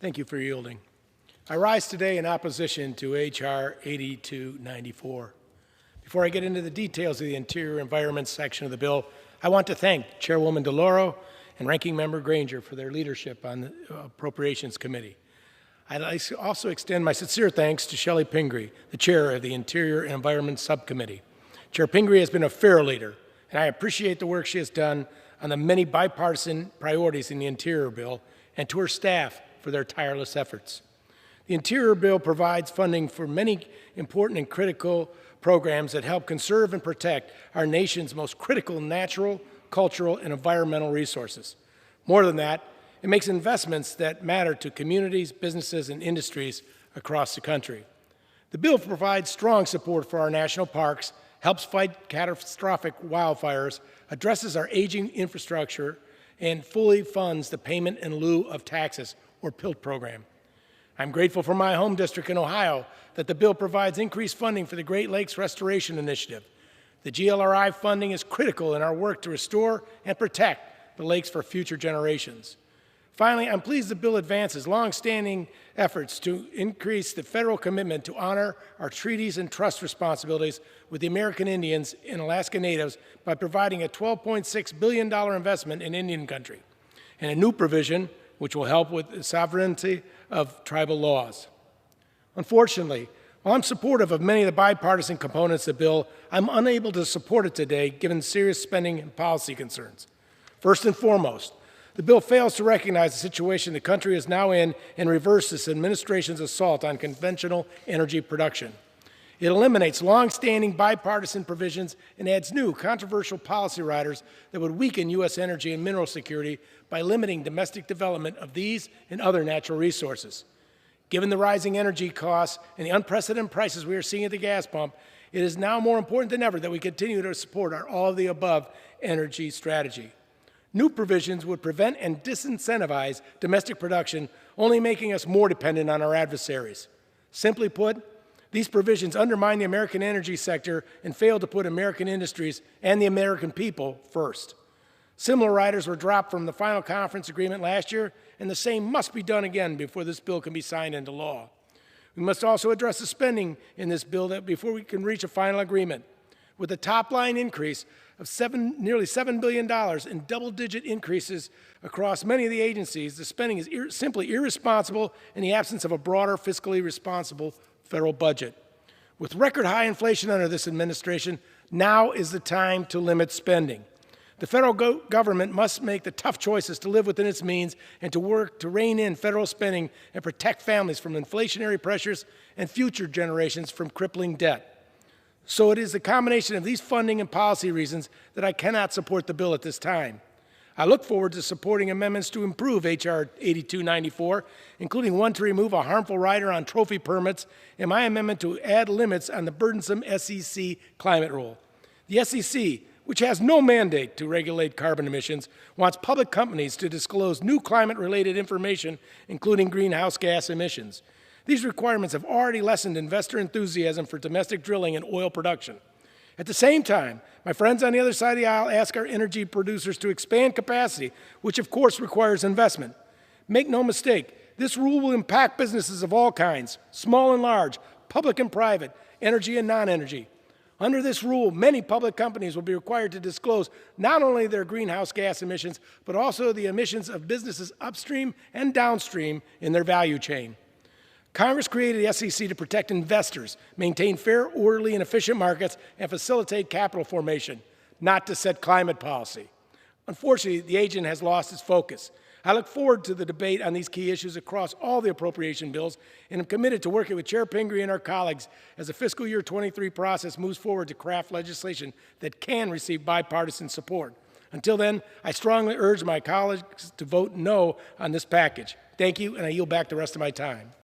Thank you for yielding. I rise today in opposition to H.R. 8294. Before I get into the details of the Interior Environment section of the bill, I want to thank Chairwoman DeLauro and Ranking Member Granger for their leadership on the Appropriations Committee. I'd like to also extend my sincere thanks to Shelley Pingree, the chair of the Interior and Environment Subcommittee. Chair Pingree has been a fair leader, and I appreciate the work she has done on the many bipartisan priorities in the Interior bill, and to her staff for their tireless efforts. The Interior bill provides funding for many important and critical programs that help conserve and protect our nation's most critical natural, cultural, and environmental resources. More than that, it makes investments that matter to communities, businesses, and industries across the country. The bill provides strong support for our national parks, helps fight catastrophic wildfires, addresses our aging infrastructure, and fully funds the Payment in Lieu of Taxes, or PILT program. I'm grateful for my home district in Ohio that the bill provides increased funding for the Great Lakes Restoration Initiative. The GLRI funding is critical in our work to restore and protect the lakes for future generations. Finally, I'm pleased the bill advances long-standing efforts to increase the federal commitment to honor our treaties and trust responsibilities with the American Indians and Alaska Natives by providing a $12.6 billion investment in Indian country, and a new provision which will help with the sovereignty of tribal laws. Unfortunately, while I'm supportive of many of the bipartisan components of the bill, I'm unable to support it today given serious spending and policy concerns. First and foremost, the bill fails to recognize the situation the country is now in and reverse this administration's assault on conventional energy production. It eliminates long-standing bipartisan provisions and adds new controversial policy riders that would weaken U.S. energy and mineral security by limiting domestic development of these and other natural resources. Given the rising energy costs and the unprecedented prices we are seeing at the gas pump, it is now more important than ever that we continue to support our all-of-the-above energy strategy. New provisions would prevent and disincentivize domestic production, only making us more dependent on our adversaries. Simply put, these provisions undermine the American energy sector and fail to put American industries and the American people first. Similar riders were dropped from the final conference agreement last year, and the same must be done again before this bill can be signed into law. We must also address the spending in this bill before we can reach a final agreement. With a top-line increase of nearly $7 billion and double-digit increases across many of the agencies, the spending is simply irresponsible in the absence of a broader, fiscally responsible federal budget. With record-high inflation under this administration, now is the time to limit spending. The federal government must make the tough choices to live within its means and to work to rein in federal spending and protect families from inflationary pressures and future generations from crippling debt. So it is the combination of these funding and policy reasons that I cannot support the bill at this time. I look forward to supporting amendments to improve H.R. 8294, including one to remove a harmful rider on trophy permits and my amendment to add limits on the burdensome SEC climate rule. The SEC, which has no mandate to regulate carbon emissions, wants public companies to disclose new climate-related information, including greenhouse gas emissions. These requirements have already lessened investor enthusiasm for domestic drilling and oil production. At the same time, my friends on the other side of the aisle ask our energy producers to expand capacity, which of course requires investment. Make no mistake, this rule will impact businesses of all kinds, small and large, public and private, energy and non-energy. Under this rule, many public companies will be required to disclose not only their greenhouse gas emissions, but also the emissions of businesses upstream and downstream in their value chain. Congress created the SEC to protect investors, maintain fair, orderly, and efficient markets, and facilitate capital formation, not to set climate policy. Unfortunately, the agent has lost its focus. I look forward to the debate on these key issues across all the appropriation bills, and am committed to working with Chair Pingree and our colleagues as the fiscal year 23 process moves forward to craft legislation that can receive bipartisan support. Until then, I strongly urge my colleagues to vote no on this package. Thank you, and I yield back the rest of my time.